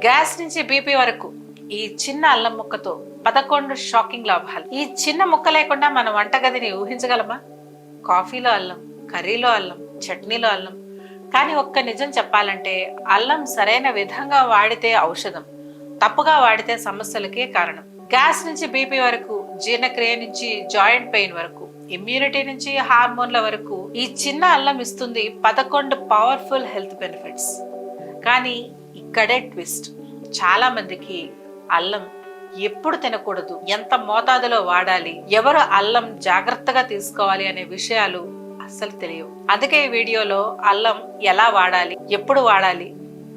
Gas నుంచి BP వరకు ఈ చిన్న అల్లం ముక్కతో 11 షాకింగ్ లాభాలు. ఈ చిన్న ముక్క లేకుండా మన వంటగదిని ఊహించగలమా? కాఫీలో అల్లం, కర్రీలో అల్లం, చట్నీలో అల్లం. కానీ ఒక్క నిజం చెప్పాలంటే అల్లం సరైన విధంగా వాడితే ఔషధం, తప్పుగా వాడితే సమస్యలకే కారణం. గ్యాస్ నుంచి బీపీ వరకు, జీర్ణక్రియ నుంచి జాయింట్ పెయిన్ వరకు, ఇమ్యూనిటీ నుంచి హార్మోన్ల వరకు ఈ చిన్న అల్లం ఇస్తుంది 11 పవర్ఫుల్ హెల్త్ బెనిఫిట్స్. కానీ ఇక్కడే ట్విస్ట్. చాలా మందికి అల్లం ఎప్పుడు తినకూడదు, ఎంత మోతాదులో వాడాలి, ఎవరు అల్లం జాగ్రత్తగా తీసుకోవాలి అనే విషయాలు అస్సలు తెలియవు. అందుకే ఈ వీడియోలో అల్లం ఎలా వాడాలి, ఎప్పుడు వాడాలి,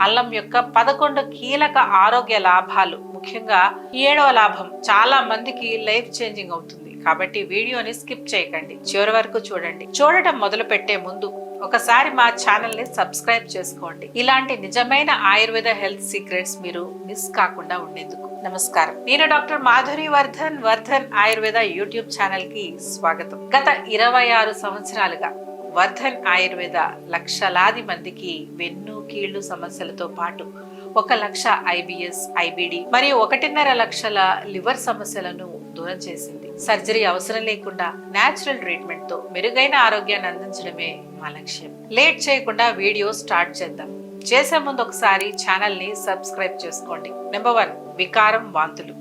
అల్లం యొక్క 11 కీలక ఆరోగ్య లాభాలు, ముఖ్యంగా 7వ లాభం చాలా మందికి లైఫ్ చేంజింగ్ అవుతుంది. కాబట్టి వీడియోని స్కిప్ చేయకండి, చివరి వరకు చూడండి. చూడటం మొదలు పెట్టే ముందు ఒకసారి మా ఛానల్ ని సబ్స్క్రైబ్ చేసుకోండి. ఇలాంటి నిజమైన ఆయుర్వేద హెల్త్ సీక్రెట్స్ మీరు మిస్ కాకుండా ఉండేందుకు. నమస్కారం, నేను doctor Madhuri Vardhan Ayurveda YouTube channel కి స్వాగతం. గత 26 సంవత్సరాలుగా వర్ధన్ ఆయుర్వేద లక్షలాది మందికి వెన్ను కీళ్లు సమస్యలతో పాటు 1 లక్ష ఐబిఎస్, ఐబిడి మరియు 1.5 లక్షల లివర్ సమస్యలను దూరం చేసింది. సర్జరీ అవసరం లేకుండా నేచురల్ ట్రీట్మెంట్ తో మెరుగైన ఆరోగ్యాన్ని అందించడమే మా లక్ష్యం. లేట్ చేయకుండా వీడియో స్టార్ట్ చేద్దాం. చేసే ముందు ఒకసారి ఛానల్ ని సబ్స్క్రైబ్ చేసుకోండి. నెంబర్ 1, వికారం,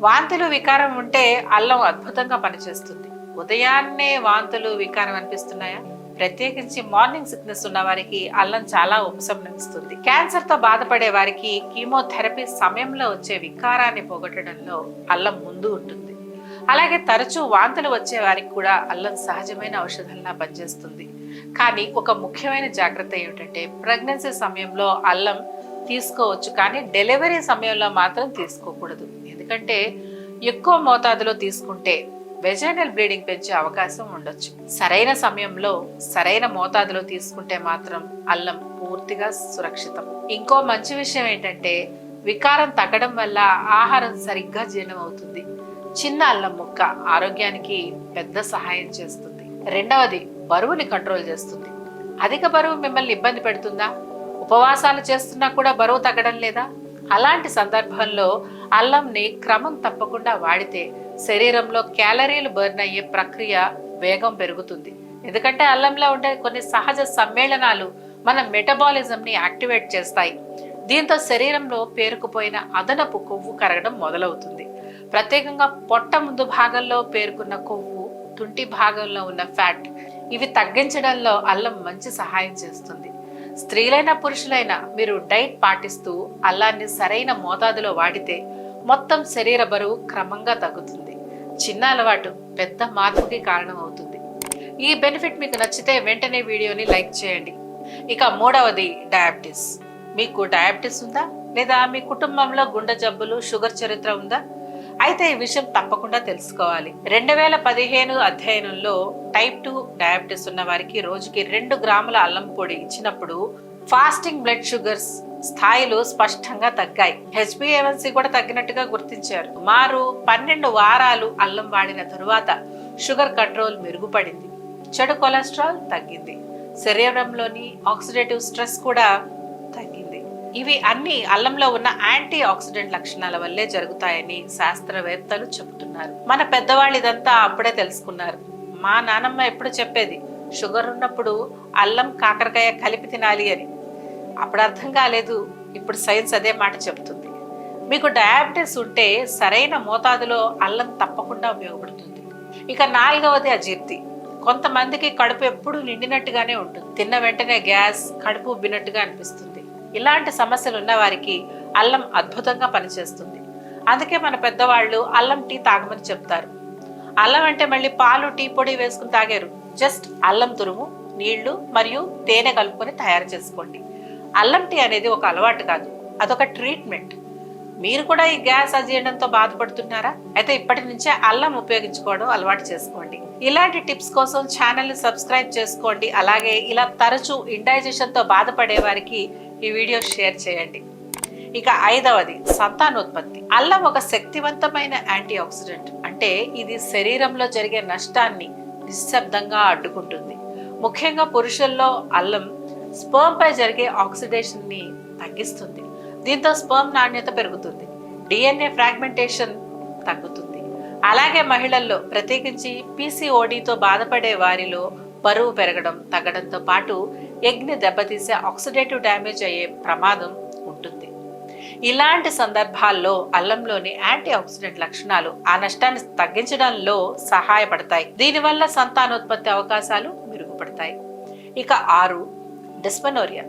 వాంతులు వికారం ఉంటే అల్లం అద్భుతంగా పనిచేస్తుంది. ఉదయాన్నే వాంతులు వికారం అనిపిస్తున్నాయా? ప్రత్యేకించి మార్నింగ్ సిక్నెస్ ఉన్న వారికి అల్లం చాలా ఉపశమనమిస్తుంది. క్యాన్సర్ తో బాధపడే వారికి కీమోథెరపీ సమయంలో వచ్చే వికారాన్ని పోగొట్టడంలో అల్లం ముందు ఉంటుంది. అలాగే తరచూ వాంతులు వచ్చే వారికి కూడా అల్లం సహజమైన ఔషధంలా పనిచేస్తుంది. కానీ ఒక ముఖ్యమైన జాగ్రత్త ఏమిటంటే ప్రెగ్నెన్సీ సమయంలో అల్లం తీసుకోవచ్చు, కానీ డెలివరీ సమయంలో మాత్రం తీసుకోకూడదు. ఎందుకంటే ఎక్కువ మోతాదులో తీసుకుంటే వెజైనల్ బ్లీడింగ్ పెంచే అవకాశం ఉండొచ్చు. సరైన సమయంలో సరైన మోతాదులో తీసుకుంటే మాత్రం అల్లం పూర్తిగా సురక్షితం. ఇంకో మంచి విషయం ఏంటంటే వికారం తగ్గడం వల్ల ఆహారం సరిగ్గా జీర్ణం అవుతుంది. చిన్న అల్లం ముక్క ఆరోగ్యానికి పెద్ద సహాయం చేస్తుంది. రెండవది, బరువుని కంట్రోల్ చేస్తుంది. అధిక బరువు మిమ్మల్ని ఇబ్బంది పెడుతుందా? ఉపవాసాలు చేస్తున్నా కూడా బరువు తగ్గడం లేదా? అలాంటి సందర్భంలో అల్లంని క్రమం తప్పకుండా వాడితే శరీరంలో క్యాలరీలు బర్న్ అయ్యే ప్రక్రియ వేగం పెరుగుతుంది. ఎందుకంటే అల్లంలో ఉండే కొన్ని సహజ సమ్మేళనాలు మన మెటబాలిజం ని యాక్టివేట్ చేస్తాయి. దీంతో శరీరంలో పేరుకుపోయిన అదనపు కొవ్వు కరగడం మొదలవుతుంది. ప్రత్యేకంగా పొట్ట ముందు భాగంలో పేరుకున్న కొవ్వు, తుంటి భాగంలో ఉన్న ఫ్యాట్, ఇవి తగ్గించడంలో అల్లం మంచి సహాయం చేస్తుంది. స్త్రీలైనా పురుషులైనా మీరు డైట్ పాటిస్తూ అల్లాన్ని సరైన మోతాదులో వాడితే మొత్తం శరీర బరువు క్రమంగా తగ్గుతుంది. చిన్న అలవాటు పెద్ద మార్పుకి కారణం అవుతుంది. ఈ బెనిఫిట్ మీకు నచ్చితే వెంటనే వీడియోని లైక్ చేయండి. ఇక 3వది, డయాబెటీస్. మీకు డయాబెటీస్ ఉందా? లేదా మీ కుటుంబంలో గుండె జబ్బులు, షుగర్ చరిత్ర ఉందా? అయితే ఈ విషయం తప్పకుండా తెలుసుకోవాలి. 2015 అధ్యయనంలో టైప్ 2 డయాబెటీస్ ఉన్న వారికి రోజుకి 2 గ్రాముల అల్లం పొడి ఇచ్చినప్పుడు ఫాస్టింగ్ బ్లడ్ షుగర్స్ స్థాయిలు స్పష్టంగా తగ్గాయి. HbA1c కూడా తగ్గినట్టుగా గుర్తించారు. సుమారు 12 వారాలు అల్లం వాడిన తరువాత షుగర్ కంట్రోల్ మెరుగుపడింది, చెడు కొలెస్ట్రాల్ తగ్గింది, శరీరంలోని ఆక్సిడేటివ్ స్ట్రెస్ కూడా తగ్గింది. ఇవి అన్ని అల్లంలో ఉన్న యాంటీ ఆక్సిడెంట్ లక్షణాల వల్లే జరుగుతాయని శాస్త్రవేత్తలు చెబుతున్నారు. మన పెద్దవాళ్ళు ఇదంతా అప్పుడే తెలుసుకున్నారు. మా నానమ్మ ఎప్పుడు చెప్పేది, షుగర్ ఉన్నప్పుడు అల్లం కాకరకాయ కలిపి తినాలి అని. అప్పుడు అర్థం కాలేదు, ఇప్పుడు సైన్స్ అదే మాట చెబుతుంది. మీకు డయాబెటీస్ ఉంటే సరైన మోతాదులో అల్లం తప్పకుండా ఉపయోగపడుతుంది. ఇక 4వది, అజీర్తి. కొంతమందికి కడుపు ఎప్పుడు నిండినట్టుగానే ఉంటుంది. తిన్న వెంటనే గ్యాస్, కడుపు ఉబ్బినట్టుగా అనిపిస్తుంది. ఇలాంటి సమస్యలు ఉన్న వారికి అల్లం అద్భుతంగా పనిచేస్తుంది. అందుకే మన పెద్దవాళ్ళు అల్లం టీ తాగమని చెప్తారు. అల్లం అంటే మళ్ళీ పాలు, టీ పొడి వేసుకుని తాగారు. జస్ట్ అల్లం తురుము, నీళ్లు మరియు తేనె కలుపుకొని తయారు చేసుకోండి. అల్లం టీ అనేది ఒక అలవాటు కాదు, అదొక ట్రీట్మెంట్. మీరు కూడా ఈ గ్యాస్, అజీర్ణంతో బాధపడుతున్నారా? అయితే ఇప్పటి నుంచే అల్లం ఉపయోగించుకోవడం అలవాటు చేసుకోండి. ఇలాంటి టిప్స్ కోసం ఛానల్ ని సబ్స్క్రైబ్ చేసుకోండి. అలాగే ఇలా తరచూ ఇండైజెషన్ తో బాధపడే వారికి ఈ వీడియో షేర్ చేయండి. ఇక 5వది, సంతానోత్పత్తి. అల్లం ఒక శక్తివంతమైన యాంటీ ఆక్సిడెంట్. అంటే ఇది శరీరంలో జరిగే నష్టాన్ని నిశ్శబ్దంగా అడ్డుకుంటుంది. ముఖ్యంగా పురుషుల్లో అల్లం స్పర్మ్ పై జరిగే ఆక్సిడేషన్ ని తగ్గిస్తుంది. దీంతో స్పర్మ్ నాణ్యత పెరుగుతుంది, డిఎన్ఏ ఫ్రాగ్మెంటేషన్ తగ్గుతుంది. అలాగే మహిళల్లో ప్రత్యేకించి పీసీఓడితో బాధపడే వారిలో బరువు పెరగడం తగ్గడంతో పాటు ఎగ్ని దెబ్బతీసే ఆక్సిడేటివ్ డ్యామేజ్ అయ్యే ప్రమాదం ఉంటుంది. ఇలాంటి సందర్భాల్లో అల్లంలోని యాంటీ ఆక్సిడెంట్ లక్షణాలు ఆ నష్టాన్ని తగ్గించడంలో సహాయపడతాయి. దీనివల్ల సంతానోత్పత్తి అవకాశాలు మెరుగుపడతాయి. ఇక 6, డిస్మెనోరియా.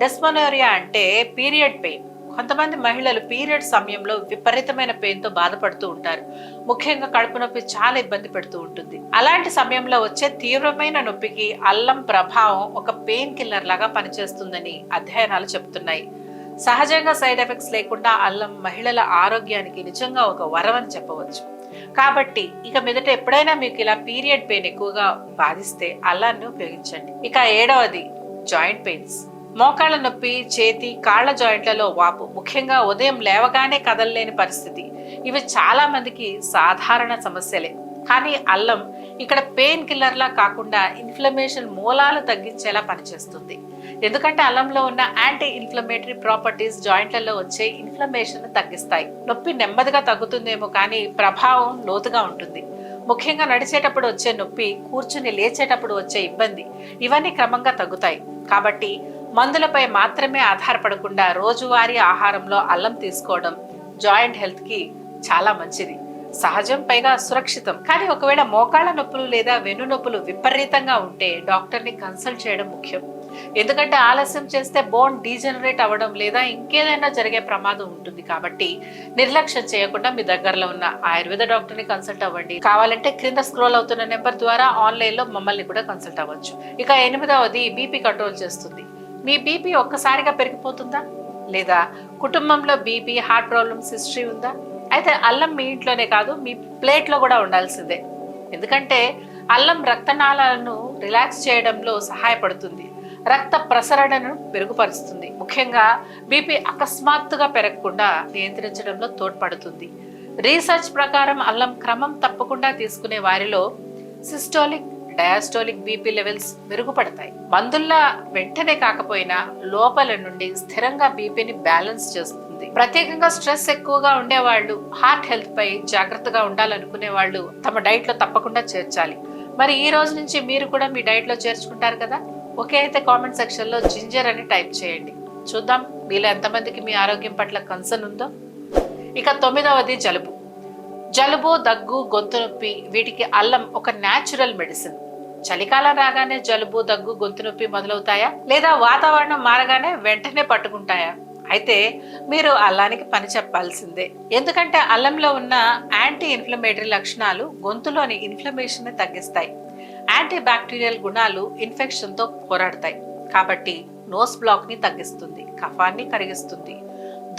డిస్మెనోరియా అంటే పీరియడ్ పెయిన్. కొంతమంది మహిళలు పీరియడ్ సమయంలో విపరీతమైన పెయిన్తో బాధపడుతూ ఉంటారు. ముఖ్యంగా కడుపు నొప్పి చాలా ఇబ్బంది పెడుతూ ఉంటుంది. అలాంటి సమయంలో వచ్చే తీవ్రమైన నొప్పికి అల్లం ప్రభావం ఒక పెయిన్ కిల్లర్ లాగా పనిచేస్తుందని అధ్యయనాలు చెబుతున్నాయి. సహజంగా సైడ్ ఎఫెక్ట్స్ లేకుండా అల్లం మహిళల ఆరోగ్యానికి నిజంగా ఒక వరం అని చెప్పవచ్చు. కాబట్టి ఇక మీదట ఎప్పుడైనా మీకు ఇలా పీరియడ్ పెయిన్ ఎక్కువగా బాధిస్తే అల్లాన్ని ఉపయోగించండి. ఇక 7వది జాయింట్ పెయిన్స్. మోకాళ్ళ నొప్పి, చేతి, కాళ్ల జాయింట్లలో వాపు, ముఖ్యంగా ఉదయం లేవగానే కదలలేని పరిస్థితి, ఇవి చాలా మందికి సాధారణ సమస్యలే. కానీ అల్లం ఇక్కడ పెయిన్ కిల్లర్లా కాకుండా ఇన్ఫ్లమేషన్ మూలాలు తగ్గించేలా పనిచేస్తుంది. ఎందుకంటే అల్లంలో ఉన్న యాంటీ ఇన్ఫ్లమేటరీ ప్రాపర్టీస్ జాయింట్లలో వచ్చే ఇన్ఫ్లమేషన్ తగ్గిస్తాయి. నొప్పి నెమ్మదిగా తగ్గుతుందేమో కానీ ప్రభావం లోతుగా ఉంటుంది. ముఖ్యంగా నడిచేటప్పుడు వచ్చే నొప్పి, కూర్చుని లేచేటప్పుడు వచ్చే ఇబ్బంది, ఇవన్నీ క్రమంగా తగ్గుతాయి. కాబట్టి మందులపై మాత్రమే ఆధారపడకుండా రోజువారీ ఆహారంలో అల్లం తీసుకోవడం జాయింట్ హెల్త్ కి చాలా మంచిది, సహజం, పైగా సురక్షితం. కానీ ఒకవేళ మోకాళ్ళ నొప్పులు లేదా వెన్ను నొప్పులు విపరీతంగా ఉంటే డాక్టర్ని కన్సల్ట్ చేయడం ముఖ్యం. ఎందుకంటే ఆలస్యం చేస్తే బోన్ డీజనరేట్ అవ్వడం లేదా ఇంకేదైనా జరిగే ప్రమాదం ఉంటుంది. కాబట్టి నిర్లక్ష్యం చేయకుండా మీ దగ్గరలో ఉన్న ఆయుర్వేద డాక్టర్ని కన్సల్ట్ అవ్వండి. కావాలంటే క్రింద స్క్రోల్ అవుతున్న నెంబర్ ద్వారా ఆన్లైన్లో మమ్మల్ని కూడా కన్సల్ట్ అవ్వచ్చు. ఇక 8వది బీపీ కంట్రోల్ చేస్తుంది. మీ బీపీ ఒక్కసారిగా పెరిగిపోతుందా, లేదా కుటుంబంలో బీపీ, హార్ట్ ప్రాబ్లమ్స్ హిస్టరీ ఉందా? అయితే అల్లం మీ ఇంట్లోనే కాదు, మీ ప్లేట్లో కూడా ఉండాల్సిందే. ఎందుకంటే అల్లం రక్తనాళాలను రిలాక్స్ చేయడంలో సహాయపడుతుంది, రక్త ప్రసరణను మెరుగుపరుస్తుంది, ముఖ్యంగా బీపీ అకస్మాత్తుగా పెరగకుండా నియంత్రించడంలో తోడ్పడుతుంది. రీసెర్చ్ ప్రకారం అల్లం క్రమం తప్పకుండా తీసుకునే వారిలో సిస్టోలిక్, డయాస్టోలిక్ బీపీ లెవెల్స్ మెరుగుపడతాయి. మందుల్లా వెంటనే కాకపోయినా లోపల నుండి స్థిరంగా బీపీని బ్యాలెన్స్ చేస్తుంది. ప్రత్యేకంగా స్ట్రెస్ ఎక్కువగా ఉండేవాళ్ళు, హార్ట్ హెల్త్ పై జాగ్రత్తగా ఉండాలనుకునే వాళ్ళు తమ డైట్ లో తప్పకుండా చేర్చాలి. మరి ఈ రోజు నుంచి మీరు కూడా మీ డైట్ లో చేర్చుకుంటారు కదా? ఓకే, అయితే కామెంట్ సెక్షన్ లో జింజర్ అని టైప్ చేయండి. చూద్దాం మీలో ఎంతమందికి మీ ఆరోగ్యం పట్ల కన్సర్న్ ఉందో. ఇక 9వది జలుబు. జలుబు, దగ్గు, గొంతు నొప్పి, వీటికి అల్లం ఒక న్యాచురల్ మెడిసిన్. చలికాలం రాగానే జలుబు, దగ్గు, గొంతు నొప్పి మొదలవుతాయా, లేదా వాతావరణం మారగానే వెంటనే పట్టుకుంటాయా? అయితే మీరు అల్లానికి పని చెప్పాల్సిందే. ఎందుకంటే అల్లంలో ఉన్న యాంటీ ఇన్ఫ్లమేటరీ లక్షణాలు గొంతులోని ఇన్ఫ్లమేషన్ ని తగ్గిస్తాయి. యాంటీ బ్యాక్టీరియల్ గుణాలు ఇన్ఫెక్షన్ తో పోరాడతాయి. కాబట్టి నోస్ బ్లాక్ ని తగ్గిస్తుంది, కఫాన్ని కరిగిస్తుంది,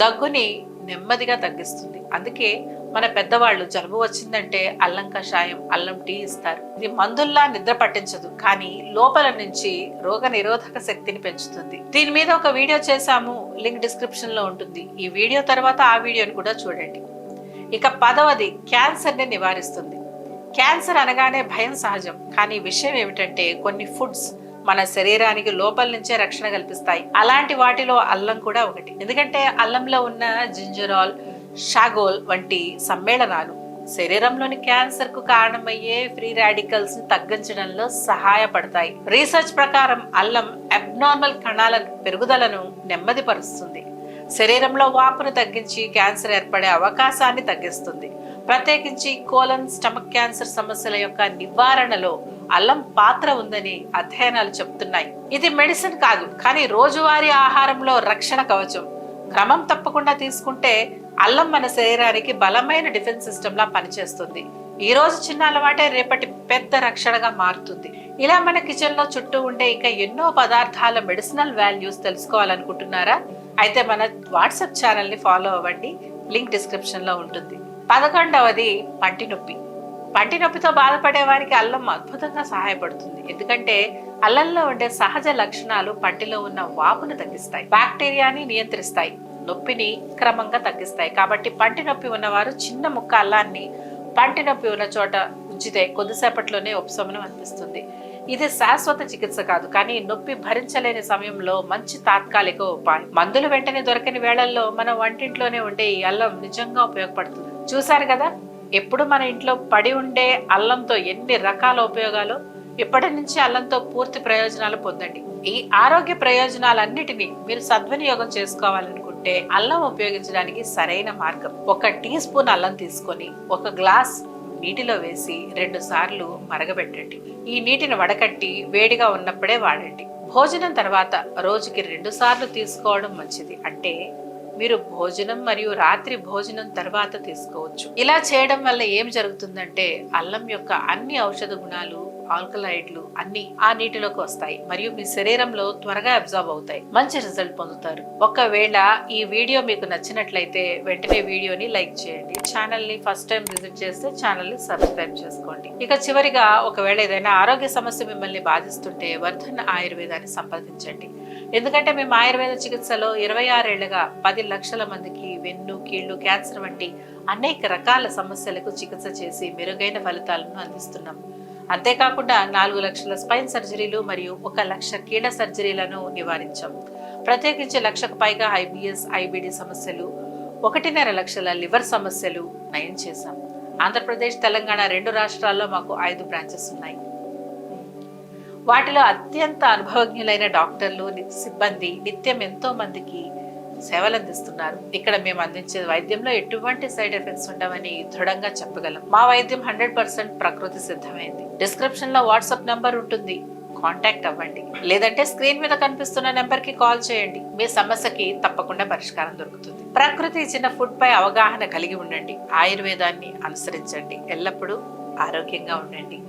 దగ్గుని నెమ్మదిగా తగ్గిస్తుంది. అందుకే మన పెద్దవాళ్ళు జలుబు వచ్చిందంటే అల్లం కషాయం, అల్లం టీ ఇస్తారు. ఇది మందుల్లా నిద్ర పట్టించదు, కానీ లోపల నుంచి రోగ నిరోధక శక్తిని పెంచుతుంది. దీని మీద ఒక వీడియో చేశాము, లింక్ డిస్క్రిప్షన్ లో ఉంటుంది. ఈ వీడియో తర్వాత ఆ వీడియోని కూడా చూడండి. ఇక 10వది క్యాన్సర్ ని నివారిస్తుంది. క్యాన్సర్ అనగానే భయం సహజం, కానీ విషయం ఏమిటంటే కొన్ని ఫుడ్స్ మన శరీరానికి లోపల నుంచే రక్షణ కల్పిస్తాయి. అలాంటి వాటిలో అల్లం కూడా ఒకటి. ఎందుకంటే అల్లంలో ఉన్న జింజరాల్, షాగోల్ వంటి సమ్మేళనాలు శరీరంలోని క్యాన్సర్ కు కారణమయ్యే ఫ్రీ రాడికల్స్ ని తగ్గించడంలో సహాయపడతాయి. రీసెర్చ్ ప్రకారం అల్లం అబ్నార్మల్ కణాల పెరుగుదలను నెమ్మదిపరుస్తుంది, శరీరంలో వాపును తగ్గించి క్యాన్సర్ ఏర్పడే అవకాశాన్ని తగ్గిస్తుంది. ప్రత్యేకించి కోలన్, స్టమక్ క్యాన్సర్ సమస్యల యొక్క నివారణలో అల్లం పాత్ర ఉందని అధ్యయనాలు చెప్తున్నాయి. ఇది మెడిసిన్ కాదు, కానీ రోజువారీ ఆహారంలో రక్షణ కవచం. క్రమం తప్పకుండా తీసుకుంటే అల్లం మన శరీరానికి బలమైన డిఫెన్స్ సిస్టమ్ లా పనిచేస్తుంది. ఈ రోజు చిన్న అలవాటే రేపటి పెద్ద రక్షణగా మారుతుంది. ఇలా మన కిచెన్ లో చుట్టూ ఉండే ఇంకా ఎన్నో పదార్థాల మెడిసినల్ వాల్యూస్ తెలుసుకోవాలనుకుంటున్నారా? అయితే మన వాట్సాప్ ఛానల్ ని ఫాలో అవ్వండి, లింక్ డిస్క్రిప్షన్ లో ఉంటుంది. 11వది పంటి నొప్పి. పంటి నొప్పితో బాధపడే వారికి అల్లం అద్భుతంగా సహాయపడుతుంది. ఎందుకంటే అల్లంలో ఉండే సహజ లక్షణాలు పంటిలో ఉన్న వాపును తగ్గిస్తాయి, బ్యాక్టీరియాని నియంత్రిస్తాయి, నొప్పిని క్రమంగా తగ్గిస్తాయి. కాబట్టి పంటి నొప్పి ఉన్నవారు చిన్న ముక్క అల్లాన్ని పంటి నొప్పి ఉన్న చోట ఉంచితే కొద్దిసేపట్లోనే ఉపశమనం అనిపిస్తుంది. ఇది శాశ్వత చికిత్స కాదు, కానీ నొప్పి భరించలేని సమయంలో మంచి తాత్కాలిక ఉపాయం. మందులు వెంటనే దొరకని వేళల్లో మన వంటింట్లోనే ఉండే ఈ అల్లం నిజంగా ఉపయోగపడుతుంది. చూశారు కదా, ఎప్పుడు మన ఇంట్లో పడి ఉండే అల్లంతో ఎన్ని రకాల ఉపయోగాలు. ఇప్పటి నుంచి అల్లంతో పూర్తి ప్రయోజనాలు పొందండి. ఈ ఆరోగ్య ప్రయోజనాలన్నిటినీ మీరు సద్వినియోగం చేసుకోవాలనుకుంటే అల్లం ఉపయోగించడానికి సరైన మార్గం. 1 టీ స్పూన్ అల్లం తీసుకొని 1 గ్లాస్ నీటిలో వేసి 2 సార్లు మరగబెట్టండి. ఈ నీటిని వడకట్టి వేడిగా ఉన్నప్పుడే వాడండి. భోజనం తర్వాత రోజుకి 2 సార్లు తీసుకోవడం మంచిది. అంటే మీరు భోజనం మరియు రాత్రి భోజనం తర్వాత తీసుకోవచ్చు. ఇలా చేయడం వల్ల ఏం జరుగుతుందంటే అల్లం యొక్క అన్ని ఔషధ గుణాలు, ఆల్కలాయిడ్లు అన్ని ఆ నీటిలోకి వస్తాయి మరియు మీ శరీరంలో త్వరగా అబ్జార్బ్ అవుతాయి. మంచి రిజల్ట్ పొందుతారు. ఒకవేళ ఈ వీడియో మీకు నచ్చినట్లయితే వెంటనే వీడియోని లైక్ చేయండి. ఛానల్ ని ఫస్ట్ టైం విజిట్ చేస్తే ఛానల్ ని సబ్స్క్రైబ్ చేసుకోండి. ఇక చివరిగా, ఒకవేళ ఏదైనా ఆరోగ్య సమస్య మిమ్మల్ని బాధిస్తుంటే వర్ధన్ ఆయుర్వేదాన్ని సంప్రదించండి. ఎందుకంటే మేము ఆయుర్వేద చికిత్సలో 26 ఏళ్లుగా 10 లక్షల మందికి వెన్ను, కీళ్లు, క్యాన్సర్ వంటి అనేక రకాల సమస్యలకు చికిత్స చేసి మెరుగైన ఫలితాలను అందిస్తున్నాం. అంతేకాకుండా 4 లక్షల స్పైన్ సర్జరీలు మరియు 1 లక్ష కీళ్ల సర్జరీలను నివారించాం. ప్రత్యేకించి 1 లక్షకు పైగా ఐబిఎస్, ఐబిడి సమస్యలు, 1.5 లక్షల లివర్ సమస్యలు నయం చేశాం. ఆంధ్రప్రదేశ్, తెలంగాణ 2 రాష్ట్రాల్లో మాకు 5 బ్రాంచెస్ ఉన్నాయి. వాటిలో అత్యంత అనుభవజ్ఞులైన డాక్టర్లు, సిబ్బంది నిత్యం ఎంతో మందికి సేవలు అందిస్తున్నారు. ఇక్కడ మేము అందించే వైద్యంలో ఎటువంటి సైడ్ ఎఫెక్ట్స్ ఉండవని దృఢంగా చెప్పగలం. మా వైద్యం 100% ప్రకృతి సిద్ధమైంది. డిస్క్రిప్షన్ లో వాట్సాప్ నంబర్ ఉంటుంది, కాంటాక్ట్ అవ్వండి. లేదంటే స్క్రీన్ మీద కనిపిస్తున్న నెంబర్ కి కాల్ చేయండి. మీ సమస్యకి తప్పకుండా పరిష్కారం దొరుకుతుంది. ప్రకృతి ఇచ్చిన ఫుడ్ పై అవగాహన కలిగి ఉండండి. ఆయుర్వేదాన్ని అనుసరించండి. ఎల్లప్పుడూ ఆరోగ్యంగా ఉండండి.